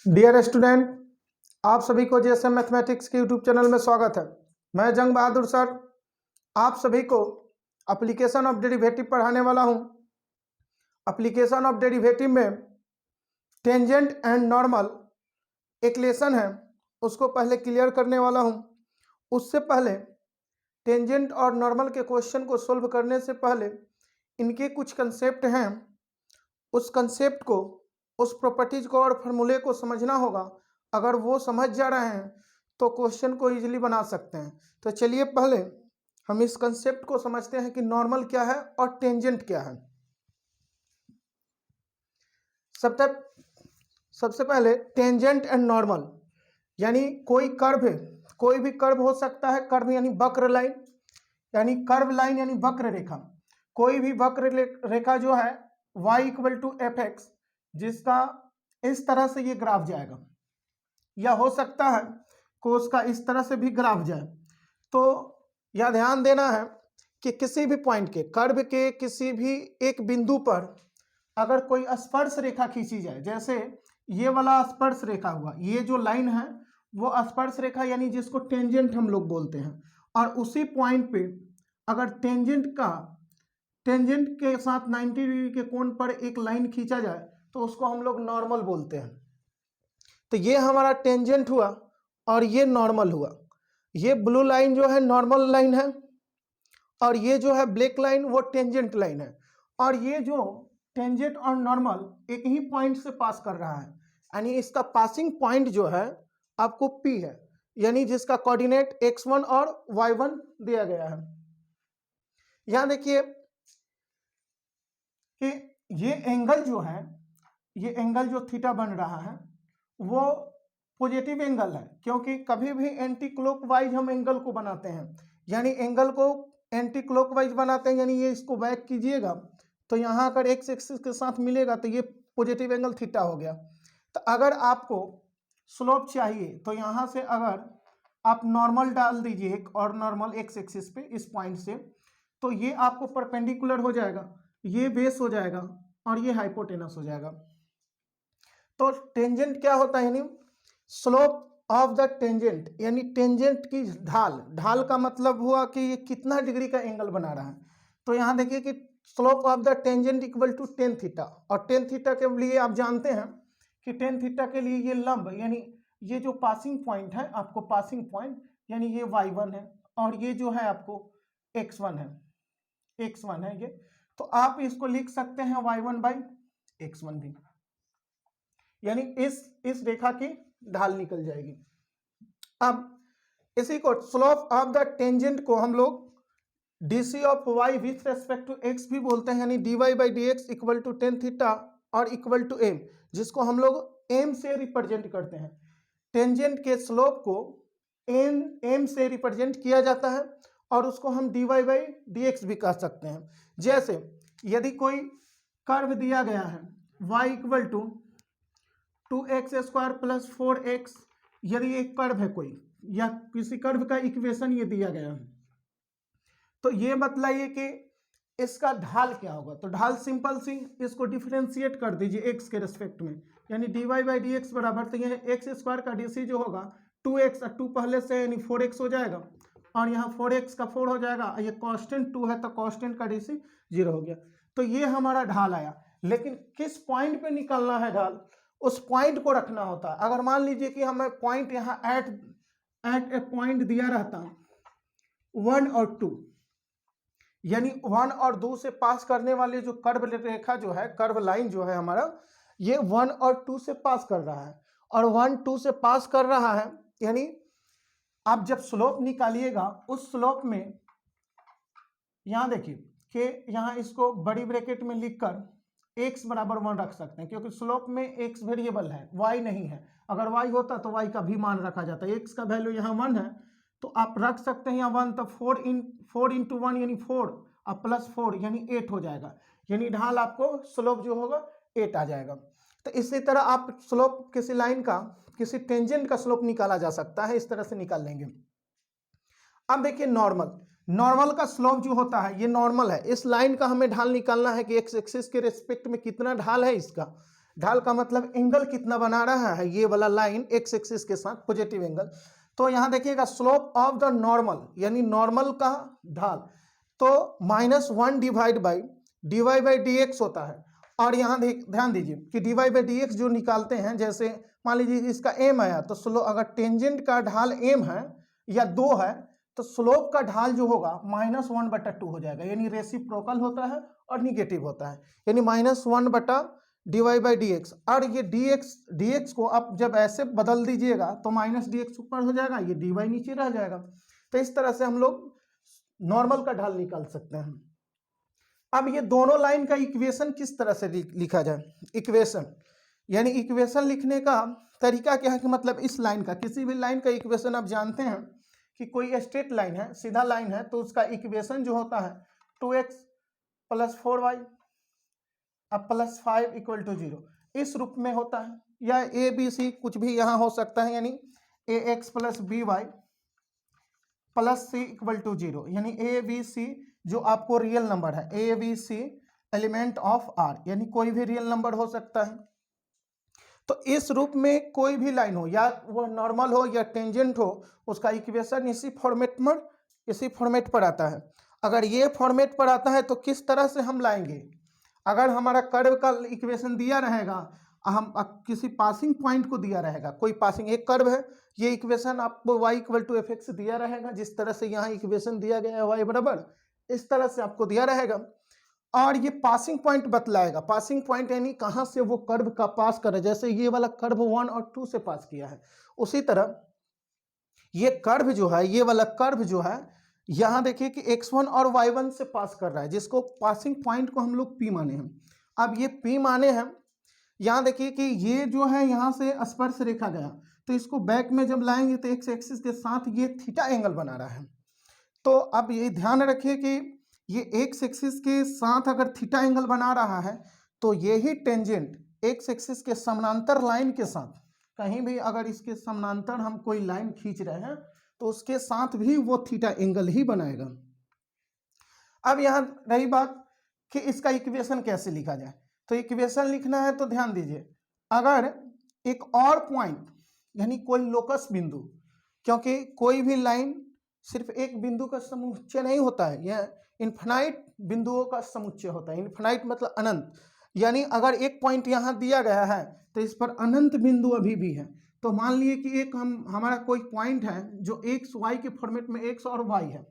Dear student, आप सभी को जेएसएम मैथमेटिक्स के यूट्यूब चैनल में स्वागत है। मैं जंग बहादुर सर आप सभी को एप्लीकेशन ऑफ डेरिवेटिव पढ़ाने वाला हूं। एप्लीकेशन ऑफ डेरिवेटिव में टेंजेंट एंड नॉर्मल एक लेसन है, उसको पहले क्लियर करने वाला हूं। उससे पहले टेंजेंट और नॉर्मल के क्वेश्चन को सोल्व करने से पहले इनके कुछ कंसेप्ट हैं, उस कंसेप्ट को, उस प्रॉपर्टीज को और फार्मूले को समझना होगा। अगर वो समझ जा रहे हैं तो क्वेश्चन को इजीली बना सकते हैं। तो चलिए पहले हम इस कंसेप्ट को समझते हैं कि नॉर्मल क्या है और टेंजेंट क्या है। सबसे पहले टेंजेंट एंड नॉर्मल यानी कोई कर्व है, कोई भी कर्व हो सकता है। कर्व यानी वक्र लाइन, यानी कर्व लाइन यानी वक्र रेखा। कोई भी वक्र रेखा जो है y equal to f x, जिसका इस तरह से ये ग्राफ जाएगा, या हो सकता है कि उसका इस तरह से भी ग्राफ जाए। तो यह ध्यान देना है कि किसी भी पॉइंट के, कर्व के किसी भी एक बिंदु पर अगर कोई स्पर्श रेखा खींची जाए, जैसे ये वाला स्पर्श रेखा हुआ, ये जो लाइन है वो स्पर्श रेखा यानी जिसको टेंजेंट हम लोग बोलते हैं, और उसी पॉइंट पे अगर टेंजेंट के साथ 90 डिग्री के कोण पर एक लाइन खींचा जाए तो उसको हम लोग नॉर्मल बोलते हैं। तो ये हमारा टेंजेंट हुआ और ये नॉर्मल हुआ। ये ब्लू लाइन जो है नॉर्मल लाइन है, और ये जो है ब्लैक लाइन वो टेंजेंट लाइन है। और ये जो टेंजेंट और नॉर्मल एक ही पॉइंट से पास कर रहा है, यानी इसका पासिंग पॉइंट जो है आपको P है, यानी जिसका कोऑर्डिनेट x1 और y1 दिया गया है। यहां देखिए कि ये एंगल जो है, ये एंगल जो थीटा बन रहा है वो पॉजिटिव एंगल है, क्योंकि कभी भी एंटी क्लॉकवाइज हम एंगल को बनाते हैं, यानी एंगल को एंटी क्लॉकवाइज बनाते हैं। यानी ये इसको बैक कीजिएगा तो यहाँ अगर एक्स एक्सिस के साथ मिलेगा तो ये पॉजिटिव एंगल थीटा हो गया। तो अगर आपको स्लोप चाहिए तो यहाँ से अगर आप नॉर्मल डाल दीजिए एक और नॉर्मल एक्स एक्सिस पे इस पॉइंट से, तो ये आपको परपेंडिकुलर हो जाएगा, ये बेस हो जाएगा और ये हाइपोटेनस हो जाएगा। तो टेंजेंट क्या होता है, यानी स्लोप ऑफ द टेंजेंट, यानी टेंजेंट की ढाल। ढाल का मतलब हुआ कि ये कितना डिग्री का एंगल बना रहा है। तो यहाँ देखिए कि slope of the tangent equal to tan theta, और टेन थीटा के लिए आप जानते हैं कि टेन थीटा के लिए ये लंब, यानी ये जो पासिंग पॉइंट है, आपको पासिंग पॉइंट यानी ये y1 है और ये जो है आपको x1 है ये। तो आप इसको लिख सकते हैं y1 बाई x1 भी, यानी इस रेखा की ढाल निकल जाएगी। अब इसी को स्लोप ऑफ द टेंजेंट को हम लोग dc of y with respect to x भी बोलते हैं, यानी dy by d x equal to tan theta और इक्वल टू m, जिसको हम लोग m से रिप्रेजेंट करते हैं। टेंजेंट के स्लोप को m से रिप्रेजेंट किया जाता है और उसको हम dy बाई डी एक्स भी कह सकते हैं। जैसे यदि कोई कर्व दिया गया है y equal to 2x² plus 4x, यदि एक कर्व है कोई, या किसी कर्व का इक्वेशन ये दिया गया है, तो ये बताइए कि इसका ढाल क्या होगा। तो ढाल सिंपल सी, इसको डिफरेंशिएट कर दीजिए x के रेस्पेक्ट में, यानी dy बाई डी एक्स बराबर, तो यह x² का dc जो होगा 2x, 2 पहले से यानी 4x हो जाएगा, और यहाँ 4x का 4 हो जाएगा, ये कांस्टेंट 2 है तो कांस्टेंट का dc 0 हो गया। तो ये हमारा ढाल आया। लेकिन किस पॉइंट पे निकालना है ढाल, उस पॉइंट को रखना होता है। अगर मान लीजिए कि हमें पॉइंट यहाँ एट ए पॉइंट दिया रहता 1 और 2, यानी 1 और 2 से पास करने वाली जो कर्व रेखा जो है, कर्व लाइन जो है हमारा, ये 1 और 2 से पास कर रहा है, और 1 2 से पास कर रहा है, यानी आप जब स्लोप निकालिएगा उस स्लोप में यहां देखिए कि यहाँ इसको बड़ी ब्रैकेट में लिखकर x बराबर 1 रख सकते हैं, क्योंकि स्लोप में x वेरिएबल है, y नहीं है। अगर y होता तो y का भी मान रखा जाता है। x का वैल्यू यहाँ 1 है तो आप रख सकते हैं यहाँ 1, तो 4 इंटू 1 यानी 4 और प्लस 4 यानी 8 हो जाएगा, यानी ढाल आपको स्लोप जो होगा 8 आ जाएगा। तो इसी तरह आप स्लोप किसी लाइन का, किसी टेंजेंट का स्लोप निकाला जा सकता है, इस तरह से निकाल लेंगे। अब देखिए नॉर्मल का स्लोप जो होता है, ये नॉर्मल है, इस लाइन का हमें ढाल निकालना है कि एक्स एक्सिस के रेस्पेक्ट में कितना ढाल है इसका, ढाल का मतलब एंगल कितना बना रहा है, ये वाला लाइन एक्स एक्सिस के साथ पॉजिटिव एंगल। तो यहाँ देखिएगा स्लोप ऑफ द नॉर्मल यानी नॉर्मल का ढाल, तो -1 डिवाइड बाई डी एक्स होता है। और यहाँ ध्यान दीजिए कि d y by d x जो निकालते हैं, जैसे मान लीजिए इसका एम आया तो स्लो अगर टेंजेंट का ढाल एम है या 2 है तो स्लोप का ढाल जो होगा -1/2 हो जाएगा, यानी रेसिप्रोकल होता है और निगेटिव होता है, यानी -1/dy/dx। और ये dx को आप जब ऐसे बदल दीजिएगा तो -dx ऊपर हो जाएगा, ये dy नीचे रह जाएगा। तो इस तरह से हम लोग नॉर्मल का ढाल निकाल सकते हैं। अब ये दोनों लाइन का इक्वेशन किस तरह से लिखा जाए, इक्वेशन यानी इक्वेशन लिखने का तरीका क्या है कि मतलब इस लाइन का, किसी भी लाइन का इक्वेशन आप जानते हैं कि कोई स्ट्रेट लाइन है, सीधा लाइन है, तो उसका इक्वेशन जो होता है 2x + 4y अब +5 = 0 इस रूप में होता है, या ए बी सी कुछ भी यहाँ हो सकता है, यानी ax + by + c = 0, यानी ए बी सी जो आपको रियल नंबर है, a b c element of r, यानी कोई भी रियल नंबर हो सकता है। तो इस रूप में कोई भी लाइन हो, या वह नॉर्मल हो या टेंजेंट हो, उसका इक्वेशन इसी फॉर्मेट पर आता है। अगर ये फॉर्मेट पर आता है तो किस तरह से हम लाएंगे, अगर हमारा कर्व का इक्वेशन दिया रहेगा, हम किसी पासिंग पॉइंट को दिया रहेगा, कोई पासिंग एक कर्व है, ये इक्वेशन आपको y = fx दिया रहेगा, जिस तरह से यहाँ इक्वेशन दिया गया है y बराबर इस तरह से आपको दिया रहेगा, और ये पासिंग पॉइंट बतलाएगा। पासिंग पॉइंट यानी कहाँ से वो कर्व का पास करे, जैसे ये वाला कर्व 1 और 2 से पास किया है, उसी तरह ये कर्व जो है, ये वाला कर्व जो है, यहाँ देखिए कि x1 और y1 से पास कर रहा है, जिसको पासिंग पॉइंट को हम लोग P माने हैं। अब ये P माने हैं, यहाँ देखिए कि ये जो है यहाँ से स्पर्श रेखा गया, तो इसको बैक में जब लाएंगे तो एक्स एक्सिस के साथ ये थीटा एंगल बना रहा है। तो अब ये ध्यान रखिए कि ये एक्स एक्सिस के साथ अगर थीटा एंगल बना रहा है तो यही टेंजेंट एक्स एक्सिस के समानांतर लाइन के साथ, कहीं भी अगर इसके समानांतर हम कोई लाइन खींच रहे हैं तो उसके साथ भी वो थीटा एंगल ही बनाएगा। अब यहाँ रही बात कि इसका इक्वेशन कैसे लिखा जाए, तो इक्वेशन लिखना है तो ध्यान दीजिए, अगर एक और पॉइंट यानी कोई लोकस बिंदु, क्योंकि कोई भी लाइन सिर्फ एक बिंदु का समुच्चय नहीं होता है, यह इन्फिनाइट बिंदुओं का समुच्चय होता है। इन्फिनाइट मतलब अनंत, यानी अगर एक पॉइंट यहाँ दिया गया है तो इस पर अनंत बिंदु अभी भी है। तो मान लिए कि एक हमारा कोई पॉइंट है जो एक्स वाई के फॉर्मेट में एक्स और वाई है,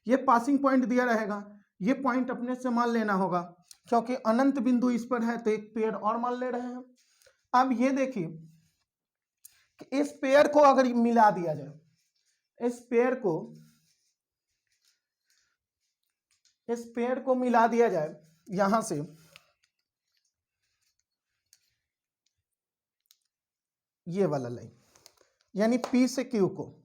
ये पासिंग पॉइंट दिया रहेगा, ये पॉइंट अपने से मान लेना होगा, क्योंकि अनंत बिंदु इस पर है तो एक पेयर और मान ले रहे हैं। अब ये देखिए कि इस पेयर को अगर मिला दिया जाए, इस पेयर को मिला दिया जाए यहां से, ये वाला लाइन यानी P से Q को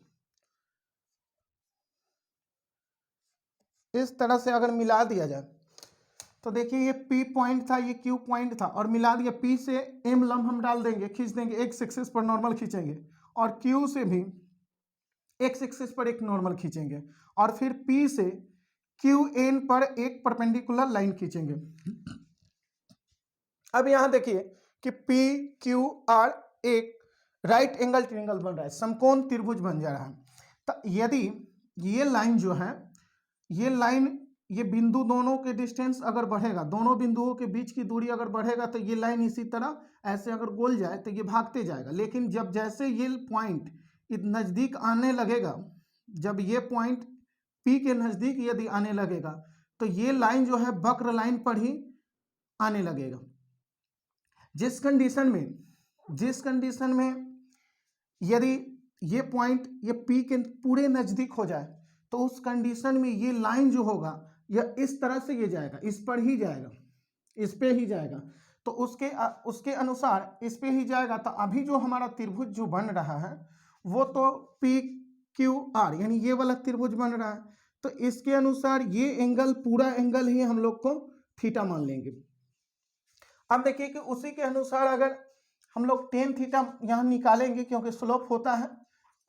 इस तरह से अगर मिला दिया जाए तो देखिए ये P पॉइंट था, ये Q पॉइंट था, और मिला दिया। P से M लंब हम डाल देंगे, खींच देंगे, एक्स एक्सिस पर नॉर्मल खींचेंगे, और Q से भी एक्स एक्सिस पर एक नॉर्मल खींचेंगे, और फिर P से QN पर एक परपेंडिकुलर लाइन खींचेंगे। अब यहां देखिए कि PQR एक राइट एंगल ट्रायंगल बन रहा है, समकोण त्रिभुज बन जा रहा है। तो यदि ये लाइन जो है, ये लाइन, ये बिंदु दोनों के डिस्टेंस अगर बढ़ेगा, दोनों बिंदुओं के बीच की दूरी अगर बढ़ेगा तो ये लाइन इसी तरह ऐसे अगर गोल जाए तो ये भागते जाएगा। लेकिन जब जैसे ये पॉइंट नज़दीक आने लगेगा, जब ये पॉइंट P के नज़दीक यदि आने लगेगा तो ये लाइन जो है वक्र लाइन पर ही आने लगेगा। जिस कंडीशन में यदि ये पॉइंट ये P के पूरे नज़दीक हो जाए तो उस कंडीशन में ये लाइन जो होगा यह इस तरह से ये जाएगा, इस पर ही जाएगा, इस पे ही जाएगा। तो उसके अनुसार इस पे ही जाएगा। तो अभी जो हमारा त्रिभुज जो बन रहा है वो तो PQR यानी ये वाला त्रिभुज बन रहा है, तो इसके अनुसार ये एंगल, पूरा एंगल ही हम लोग को थीटा मान लेंगे। अब देखिए कि उसी के अनुसार अगर हम लोग टेन थीटा यहाँ निकालेंगे, क्योंकि स्लोप होता है,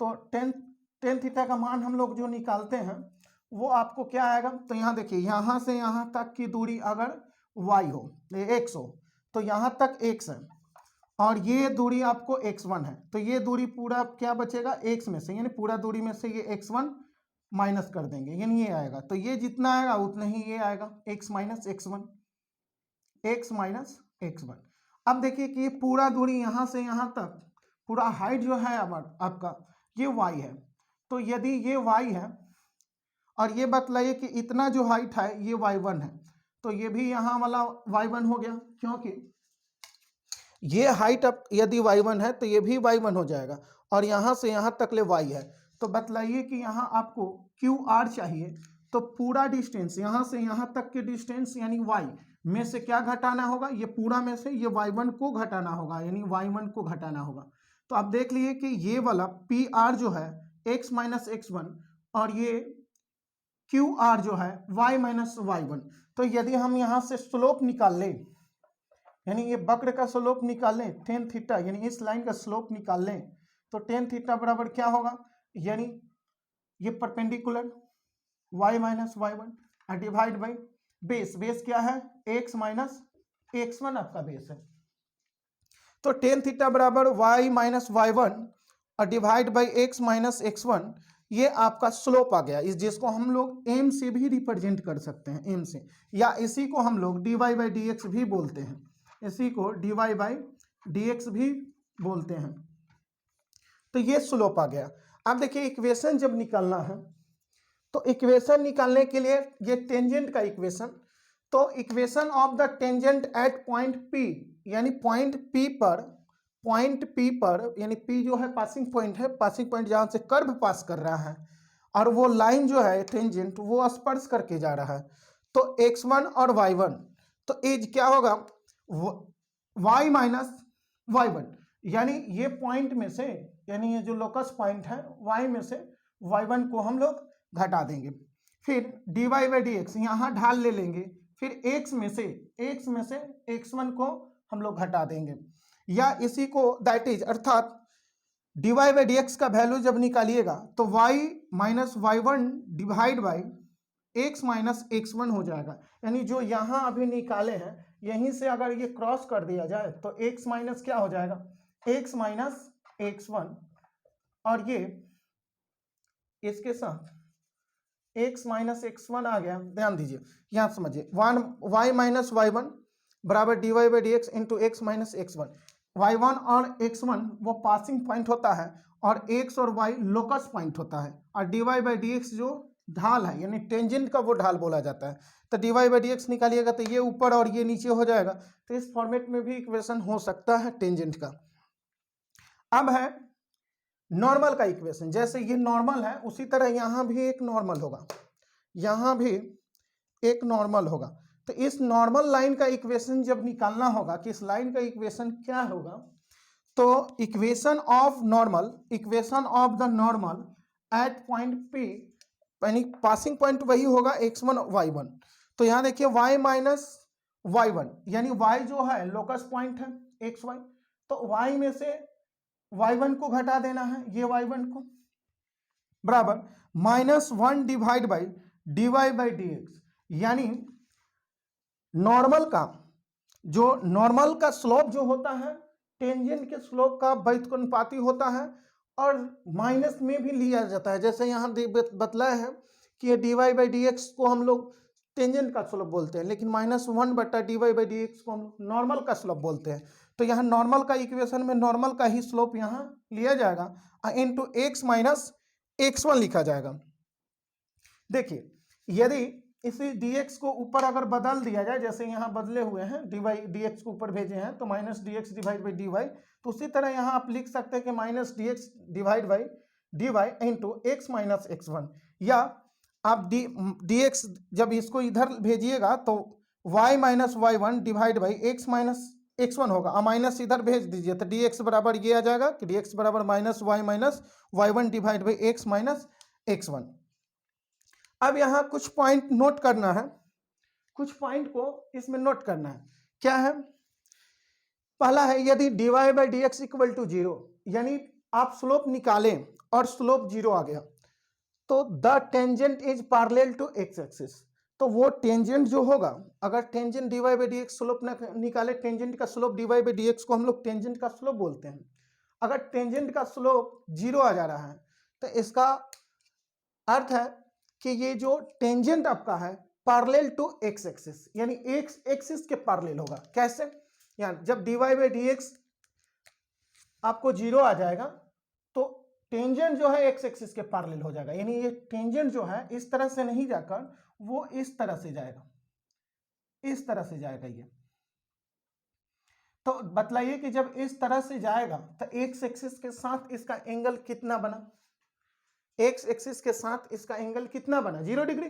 तो टेन थीटा का मान हम लोग जो निकालते हैं वो आपको क्या आएगा, तो यहाँ देखिए यहाँ से यहाँ तक की दूरी अगर y हो, x हो, तो यहाँ तक x है और ये दूरी आपको x1 है, तो ये दूरी पूरा क्या बचेगा x में से, यानी पूरा दूरी में से ये x1 माइनस कर देंगे, यानी ये आएगा, तो ये जितना आएगा उतना ही ये आएगा, x minus x1, x minus x1। अब देखिए कि ये पूरा दूरी यहाँ से यहाँ तक पूरा हाइट जो है आपका ये y है, तो यदि ये y है और ये बतलाइए कि इतना जो हाइट है ये y1 है, तो ये भी यहाँ वाला y1 हो गया, क्योंकि ये हाइट अब यदि y1 है तो ये भी y1 हो जाएगा और यहाँ से यहाँ तक ले y है, तो बतलाइए कि यहाँ आपको QR चाहिए, तो पूरा डिस्टेंस यहाँ से यहाँ तक के डिस्टेंस यानी y में से क्या घटाना होगा, ये पूरा में से ये y1 को घटाना होगा, यानी y1 को घटाना होगा। तो आप देख लीजिए कि ये वाला PR जो है x माइनस x1 और ये QR जो है y माइनस y1, तो यदि हम यहाँ से स्लोप निकाल लें, यानी ये वक्र का स्लोप निकाल लें tan थीटा, यानी इस लाइन का स्लोप निकाल लें, तो tan थीटा बराबर क्या होगा, यानी ये perpendicular y minus y1 divide by base, base क्या है x माइनस x1 आपका बेस है, तो tan थीटा बराबर y minus y1 divide by x minus x1, ये आपका स्लोप आ गया, इस जिसको हम लोग m से भी रिप्रेजेंट कर सकते हैं, m से, या इसी को हम लोग dy बाई dx भी बोलते हैं, इसी को dy बाई dx भी बोलते हैं। तो ये स्लोप आ गया। अब देखिए इक्वेशन जब निकालना है तो इक्वेशन निकालने के लिए ये टेंजेंट का इक्वेशन, तो equation of the tangent at point P, यानी पॉइंट P पर यानी P जो है पासिंग पॉइंट है, पासिंग पॉइंट जहाँ से कर्व पास कर रहा है और वो लाइन जो है टेंजेंट वो स्पर्श करके जा रहा है, तो x1 और y1, तो एज क्या होगा y माइनस y1, यानी ये पॉइंट में से, यानी ये जो लोकस पॉइंट है y में से y1 को हम लोग घटा देंगे, फिर dy बाई dx यहाँ ढाल ले लेंगे, फिर x में से x1 को हम लोग घटा देंगे, या इसी को दैट इज अर्थात dy बाई dx का वैल्यू जब निकालिएगा तो y minus y1 divide by x minus x1 हो जाएगा, यानी जो यहाँ अभी निकाले हैं यहीं से अगर ये क्रॉस कर दिया जाए तो x माइनस क्या हो जाएगा, x माइनस x1, और ये इसके साथ x माइनस x1 आ गया, ध्यान दीजिए यहाँ समझिए, y माइनस y1 बराबर dy by dx into x minus x1, y1 और x1 वो पासिंग पॉइंट होता है और x और y लोकस पॉइंट होता है, और dy बाई dx जो ढाल है यानी टेंजेंट का वो ढाल बोला जाता है, तो dy बाई dx निकालिएगा तो ये ऊपर और ये नीचे हो जाएगा, तो इस फॉर्मेट में भी इक्वेशन हो सकता है टेंजेंट का। अब है नॉर्मल का इक्वेशन, जैसे ये नॉर्मल है उसी तरह यहाँ भी एक नॉर्मल होगा, यहाँ भी एक नॉर्मल होगा, तो इस नॉर्मल लाइन का इक्वेशन जब निकालना होगा कि इस लाइन का इक्वेशन क्या होगा, तो equation of the normal at point P, यानी पासिंग पॉइंट वही होगा x1 y1, तो यहाँ देखिए y माइनस y1 यानी y जो है लोकस पॉइंट है xy, तो y में से y1 को घटा देना है, ये y1 को बराबर -1 divide by dy by dx, यानी नॉर्मल का स्लोप जो होता है टेंजेंट के स्लोप का व्युत्क्रमानुपाती होता है और माइनस में भी लिया जाता है, जैसे यहाँ बतलाया है कि ये dy बाई dx को हम लोग टेंजेंट का स्लोप बोलते हैं, लेकिन -1 बटा dy बाई dx को हम लोग नॉर्मल का स्लोप बोलते हैं, तो यहाँ नॉर्मल का इक्वेशन में नॉर्मल का ही स्लोप यहाँ लिया जाएगा इनटू x माइनस x1 लिखा जाएगा। देखिए यदि इसी dx को ऊपर अगर बदल दिया जाए, जैसे यहाँ बदले हुए हैं dx को ऊपर भेजे हैं तो minus dx divide by dy, तो उसी तरह यहाँ आप लिख सकते हैं कि minus dx divide by dy into x minus x1, या आप dx जब इसको इधर भेजिएगा तो y minus y1 divide by x minus x1 होगा, माइनस इधर भेज दीजिए तो dx बराबर ये आ जाएगा कि dx बराबर minus y1 divide by x minus x1। अब यहाँ कुछ पॉइंट नोट करना है, कुछ पॉइंट को इसमें नोट करना है, क्या है, पहला है यदि dy by dx equal to 0, यानी आप स्लोप निकालें और स्लोप 0 आ गया तो the tangent is parallel to x axis, तो वो टेंजेंट जो होगा, अगर tangent dy by d x slope निकाले, टेंजेंट का slope dy by d x को हम लोग टेंजेंट का स्लोप बोलते हैं। अगर टेंजेंट का स्लोप 0 आ जा रहा है तो इसका अर्थ है कि ये जो टेंजेंट आपका है पैरेलल टू एक्स एक्सिस, यानी एक्स एक्सिस के पैरेलल होगा। कैसे? यानी जब dy बाई डी एक्स आपको 0 आ जाएगा तो टेंजेंट जो है एक्स एक्सिस के पैरेलल हो जाएगा, यानी ये टेंजेंट जो है इस तरह से नहीं जाकर वो इस तरह से जाएगा, इस तरह से जाएगा ये। तो बतलाइए कि जब इस तरह से जाएगा तो एक्स एक्सिस के साथ इसका एंगल कितना बना? एक्स एक्सिस के साथ इसका एंगल कितना बना? 0 डिग्री,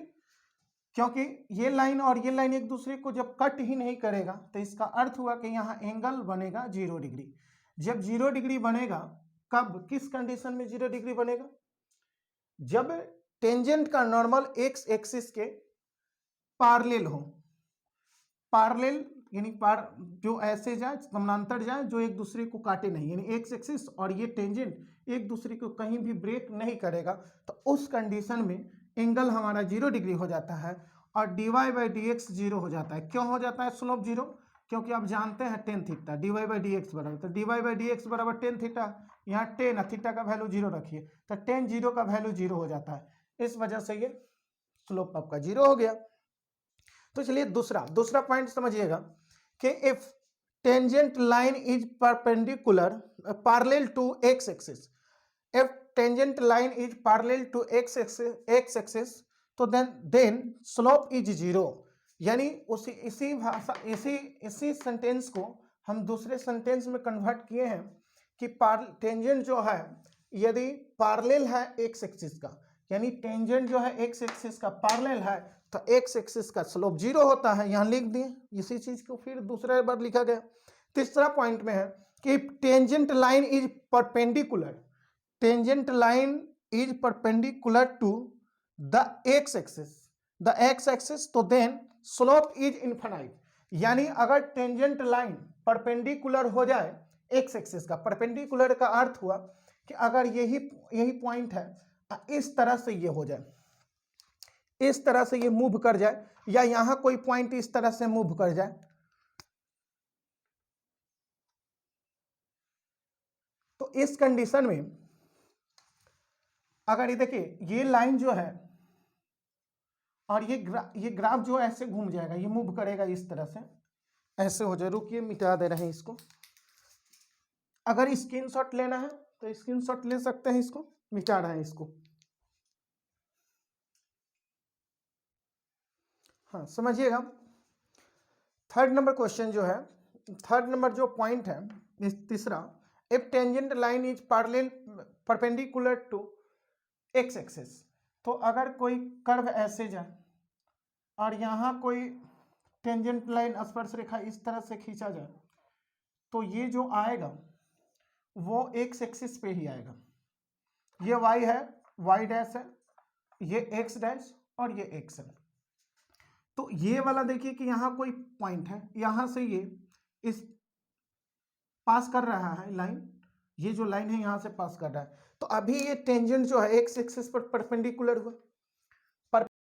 क्योंकि ये लाइन और ये लाइन एक दूसरे को जब कट ही नहीं करेगा तो इसका अर्थ हुआ कि यहाँ एंगल बनेगा 0 डिग्री। जब 0 डिग्री बनेगा, कब, किस कंडीशन में 0 डिग्री बनेगा? जब टेंजेंट का नॉर्मल एक्स एक्सिस के पैरेलल हो। पैरेलल यानी जो ऐसे जाए, समानांतर जाए, जो एक दूसरे को काटे नहीं, यानी एक्स एक्सिस और ये टेंजेंट एक दूसरे को कहीं भी ब्रेक नहीं करेगा, तो उस कंडीशन में एंगल हमारा 0 डिग्री हो जाता है और dy बाई डी एक्स 0 हो जाता है। क्यों हो जाता है स्लोप 0? क्योंकि आप जानते हैं tan theta, dy by d x बराबर, तो dy बाई डी एक्स बराबर टेन थीटा, यहाँ टेन थीटा का वैल्यू 0 रखिए तो टेन 0 का वैल्यू 0 हो जाता है, इस वजह से ये स्लोप आपका 0 हो गया। तो चलिए दूसरा पॉइंट समझिएगा कि if tangent line is perpendicular parallel to x axis, if tangent line is parallel to x axis तो देन स्लोप इज 0। यानी इसी सेंटेंस को हम दूसरे सेंटेंस में कन्वर्ट किए हैं कि टेंजेंट जो है यदि पैरेलल है एक्स एक्सिस का, यानी टेंजेंट जो है एक्स एक्सिस का पैरेलल है तो एक्स एक्सिस का स्लोप 0 होता है। यहां लिख दिए, इसी चीज को फिर दूसरा बार लिखा गया। तीसरा पॉइंट में है कि tangent line is perpendicular, tangent line is perpendicular to the x axis तो देन स्लोप इज इनफाइनाइट। यानी अगर टेंजेंट लाइन परपेंडिकुलर हो जाए एक्स एक्सिस का, परपेंडिकुलर का अर्थ हुआ कि अगर यही पॉइंट है, इस तरह से ये हो जाए, इस तरह से ये मूव कर जाए, या यहां कोई पॉइंट इस तरह से मूव कर जाए, तो इस कंडीशन में अगर ये देखिए ये लाइन जो है और ये ग्राफ जो ऐसे घूम जाएगा, ये मूव करेगा इस तरह से, ऐसे हो जाए। रुकिए मिटा दे रहे हैं इसको। अगर स्क्रीनशॉट लेना है तो स्क्रीनशॉट ले सकते हैं, इसको मिटा रहे हैं इसको। हाँ समझिएगा। थर्ड नंबर क्वेश्चन जो है, थर्ड नंबर जो पॉइंट है तीसरा, if tangent line is parallel perpendicular to x axis, तो अगर कोई कर्व ऐसे जाए और यहाँ कोई टेंजेंट लाइन स्पर्श रेखा इस तरह से खींचा जाए, तो ये जो आएगा वो एक्स एक्सिस पे ही आएगा। ये y है, y डैश है, ये x डैश और ये x है। तो ये वाला देखिए कि यहाँ कोई पॉइंट है, यहाँ से ये इस पास कर रहा है लाइन, ये जो लाइन है यहाँ से पास कर रहा है, तो अभी ये टेंजेंट जो है एक्स एक्सिस पर परपेंडिकुलर हुआ,